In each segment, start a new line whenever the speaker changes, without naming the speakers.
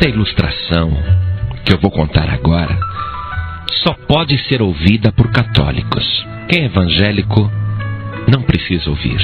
ilustração que eu vou contar agora só pode ser ouvida por católicos. Quem é evangélico não precisa ouvir.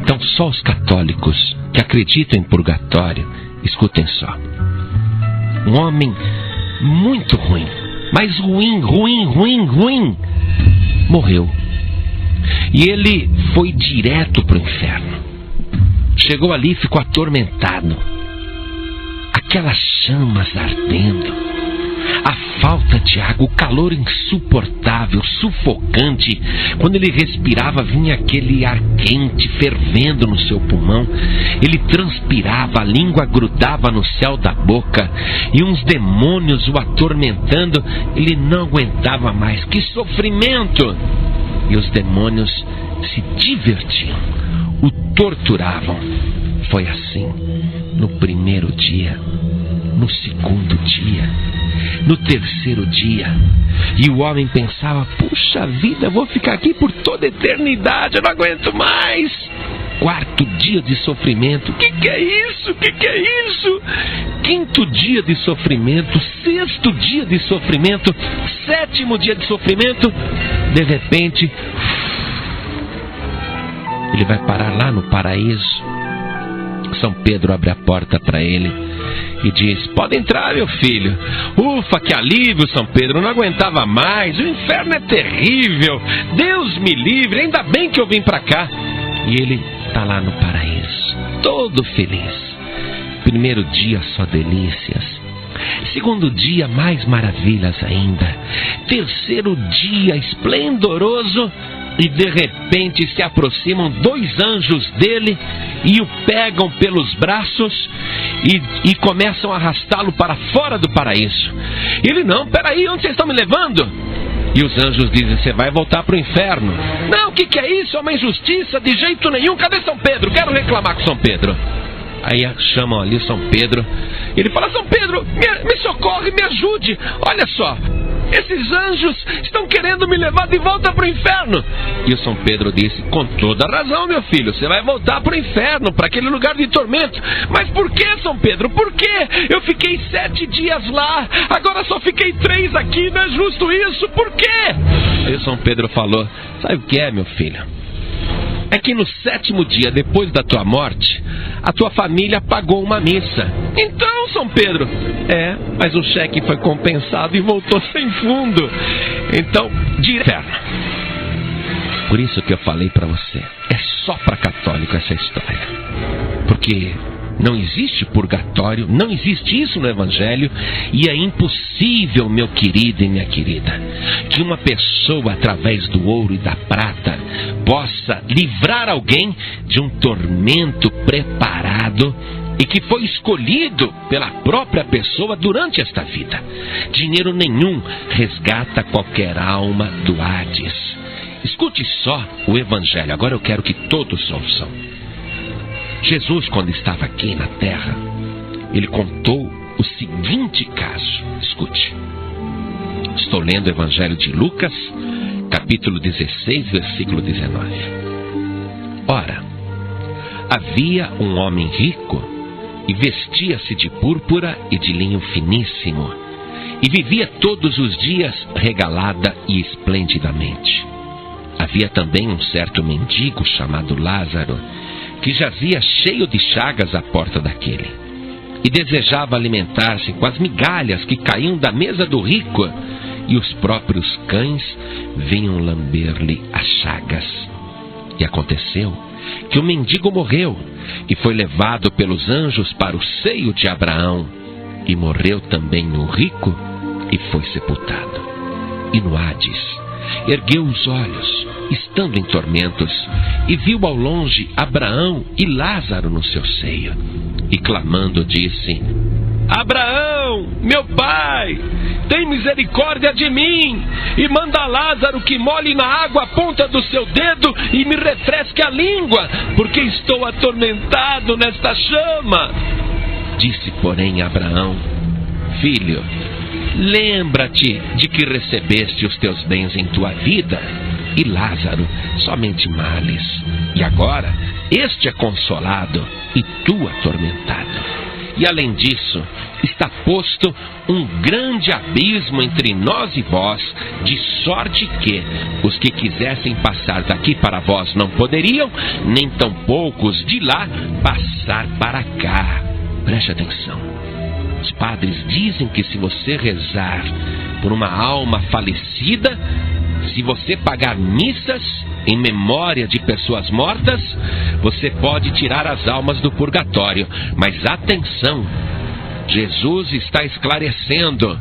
Então só os católicos que acreditam em purgatório, escutem só. Um homem muito ruim, mas ruim, morreu. E ele foi direto para o inferno. Chegou ali e ficou atormentado. Aquelas chamas ardendo, a falta de água, o calor insuportável, sufocante. Quando ele respirava, vinha aquele ar quente fervendo no seu pulmão. Ele transpirava, a língua grudava no céu da boca e uns demônios o atormentando. Ele não aguentava mais. Que sofrimento! E os demônios se divertiam, o torturavam. Foi assim no primeiro dia, no segundo dia, no terceiro dia. E o homem pensava: puxa vida, eu vou ficar aqui por toda a eternidade, eu não aguento mais. Quarto dia de sofrimento. O que é isso? O que é isso? Quinto dia de sofrimento. Sexto dia de sofrimento. Sétimo dia de sofrimento. De repente, ele vai parar lá no paraíso. São Pedro abre a porta para ele e diz: pode entrar, meu filho. Ufa, que alívio, São Pedro, eu não aguentava mais. O inferno é terrível. Deus me livre, ainda bem que eu vim para cá. E ele está lá no paraíso, todo feliz. Primeiro dia, só delícias. Segundo dia, mais maravilhas ainda. Terceiro dia, esplendoroso. E de repente se aproximam dois anjos dele e o pegam pelos braços e começam a arrastá-lo para fora do paraíso. Ele: não, peraí, onde vocês estão me levando? E os anjos dizem: você vai voltar para o inferno. Não, o que é isso? É uma injustiça, de jeito nenhum. Cadê São Pedro? Quero reclamar com São Pedro. Aí chamam ali São Pedro. Ele fala: São Pedro, me socorre, me ajude. Olha só, esses anjos estão querendo me levar de volta para o inferno. E o São Pedro disse: com toda razão, meu filho, você vai voltar para o inferno, para aquele lugar de tormento. Mas por que, São Pedro? Por quê? Eu fiquei 7 dias lá, agora só fiquei 3 aqui, não é justo isso? Por quê? Aí o São Pedro falou: sabe o que é, meu filho? É que no 7º dia, depois da tua morte, a tua família pagou uma missa. Então, São Pedro, mas o cheque foi compensado e voltou sem fundo. Então, direto. Por isso que eu falei para você, é só para católico essa história. Porque não existe purgatório, não existe isso no Evangelho, e é impossível, meu querido e minha querida, que uma pessoa, através do ouro e da prata, possa livrar alguém de um tormento preparado e que foi escolhido pela própria pessoa durante esta vida. Dinheiro nenhum resgata qualquer alma do Hades. Escute só o Evangelho, agora eu quero que todos ouçam. Jesus, quando estava aqui na terra, ele contou o seguinte caso. Escute. Estou lendo o Evangelho de Lucas, capítulo 16, versículo 19. Ora, havia um homem rico e vestia-se de púrpura e de linho finíssimo e vivia todos os dias regalada e esplendidamente. Havia também um certo mendigo chamado Lázaro, que jazia cheio de chagas à porta daquele, e desejava alimentar-se com as migalhas que caíam da mesa do rico, e os próprios cães vinham lamber-lhe as chagas. E aconteceu que o mendigo morreu, e foi levado pelos anjos para o seio de Abraão, e morreu também o rico, e foi sepultado. E no Hades ergueu os olhos, estando em tormentos, e viu ao longe Abraão e Lázaro no seu seio. E clamando disse: Abraão, meu pai, tem misericórdia de mim, e manda Lázaro que molhe na água a ponta do seu dedo e me refresque a língua, porque estou atormentado nesta chama. Disse, porém, Abraão: Filho, lembra-te de que recebeste os teus bens em tua vida, e Lázaro somente males. E agora este é consolado e tu atormentado. E além disso, está posto um grande abismo entre nós e vós, de sorte que os que quisessem passar daqui para vós não poderiam, nem tampouco os de lá passar para cá. Preste atenção. Os padres dizem que se você rezar por uma alma falecida, se você pagar missas em memória de pessoas mortas, você pode tirar as almas do purgatório. Mas atenção, Jesus está esclarecendo.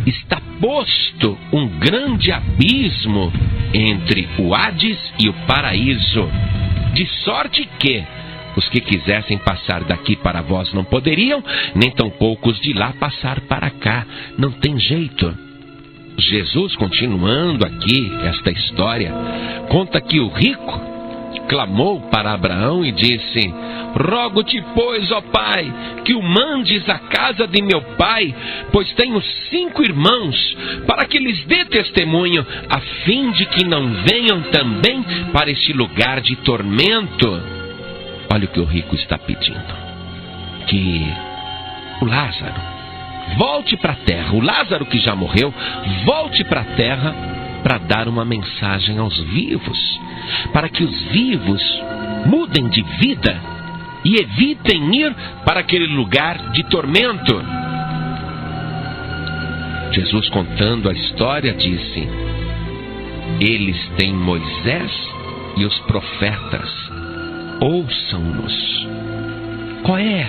Está posto um grande abismo entre o Hades e o paraíso, de sorte que os que quisessem passar daqui para vós não poderiam, nem tampouco os de lá passar para cá. Não tem jeito. Jesus, continuando aqui esta história, conta que o rico clamou para Abraão e disse: rogo-te, pois, ó pai, que o mandes à casa de meu pai, pois tenho 5 irmãos, para que lhes dê testemunho, a fim de que não venham também para este lugar de tormento. Olha o que o rico está pedindo: que o Lázaro volte para a terra. O Lázaro, que já morreu, volte para a terra para dar uma mensagem aos vivos, para que os vivos mudem de vida e evitem ir para aquele lugar de tormento. Jesus, contando a história, disse: eles têm Moisés e os profetas, ouçam-nos. Qual é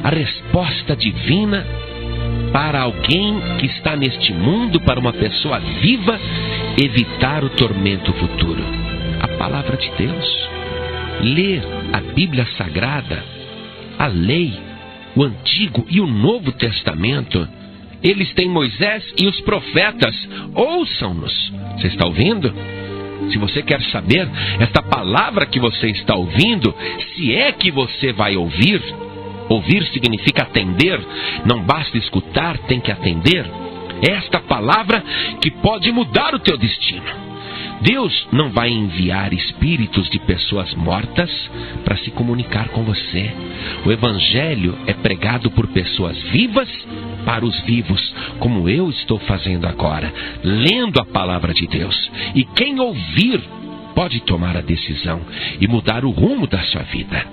a resposta divina para alguém que está neste mundo, para uma pessoa viva, evitar o tormento futuro? A palavra de Deus. Ler a Bíblia Sagrada, a lei, o Antigo e o Novo Testamento. Eles têm Moisés e os profetas, ouçam-nos. Você está ouvindo? Se você quer saber esta palavra que você está ouvindo, se é que você vai ouvir. Ouvir significa atender, não basta escutar, tem que atender. É esta palavra que pode mudar o teu destino. Deus não vai enviar espíritos de pessoas mortas para se comunicar com você. O Evangelho é pregado por pessoas vivas para os vivos, como eu estou fazendo agora, lendo a palavra de Deus. E quem ouvir pode tomar a decisão e mudar o rumo da sua vida.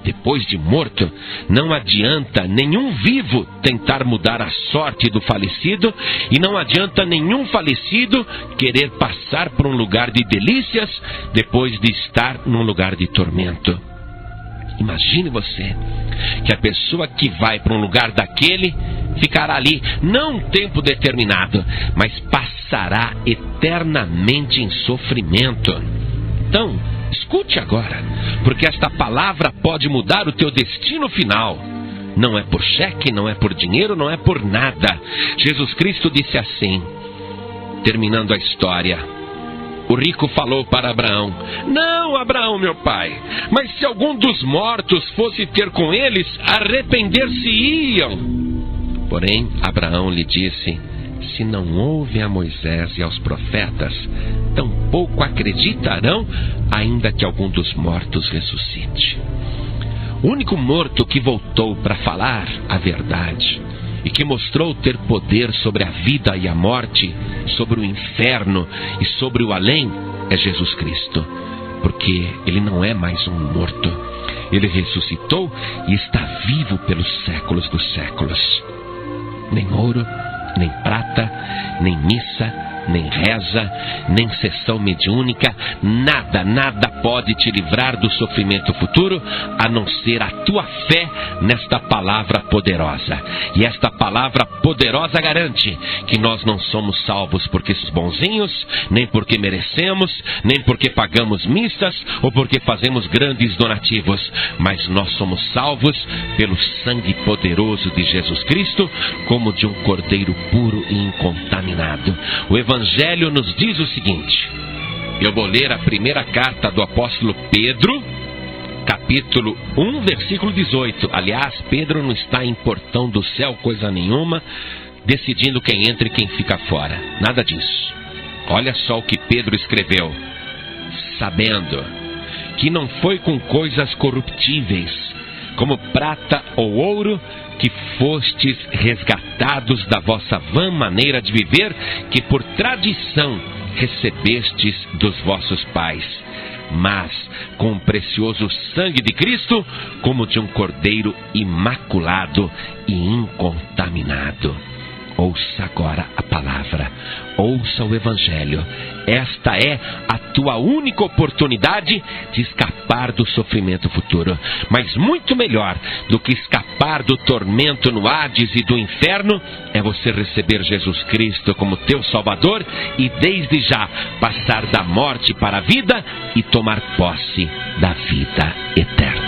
Depois de morto, não adianta nenhum vivo tentar mudar a sorte do falecido, e não adianta nenhum falecido querer passar por um lugar de delícias depois de estar num lugar de tormento. Imagine você que a pessoa que vai para um lugar daquele ficará ali não um tempo determinado, mas passará eternamente em sofrimento. Então, escute agora, porque esta palavra pode mudar o teu destino final. Não é por cheque, não é por dinheiro, não é por nada. Jesus Cristo disse assim, terminando a história: o rico falou para Abraão: não, Abraão, meu pai, mas se algum dos mortos fosse ter com eles, arrepender-se-iam. Porém, Abraão lhe disse: se não ouvem a Moisés e aos profetas, tampouco acreditarão, ainda que algum dos mortos ressuscite. O único morto que voltou para falar a verdade e que mostrou ter poder sobre a vida e a morte, sobre o inferno e sobre o além, é Jesus Cristo. Porque ele não é mais um morto. Ele ressuscitou e está vivo pelos séculos dos séculos. Nem ouro, nem prata, nem missa, nem reza, nem sessão mediúnica, nada pode te livrar do sofrimento futuro, a não ser a tua fé nesta palavra poderosa. E esta palavra poderosa garante que nós não somos salvos porque somos bonzinhos, nem porque merecemos, nem porque pagamos missas, ou porque fazemos grandes donativos, mas nós somos salvos pelo sangue poderoso de Jesus Cristo, como de um cordeiro puro e incontaminado. O Evangelho nos diz o seguinte, eu vou ler a primeira carta do apóstolo Pedro, capítulo 1, versículo 18. Aliás, Pedro não está em portão do céu, coisa nenhuma, decidindo quem entra e quem fica fora. Nada disso. Olha só o que Pedro escreveu. Sabendo que não foi com coisas corruptíveis, como prata ou ouro, que fostes resgatados da vossa vã maneira de viver, que por tradição recebestes dos vossos pais, mas com o precioso sangue de Cristo, como de um cordeiro imaculado e incontaminado. Ouça agora a palavra, ouça o Evangelho. Esta é a tua única oportunidade de escapar do sofrimento futuro. Mas muito melhor do que escapar do tormento no Hades e do inferno, é você receber Jesus Cristo como teu Salvador e desde já passar da morte para a vida e tomar posse da vida eterna.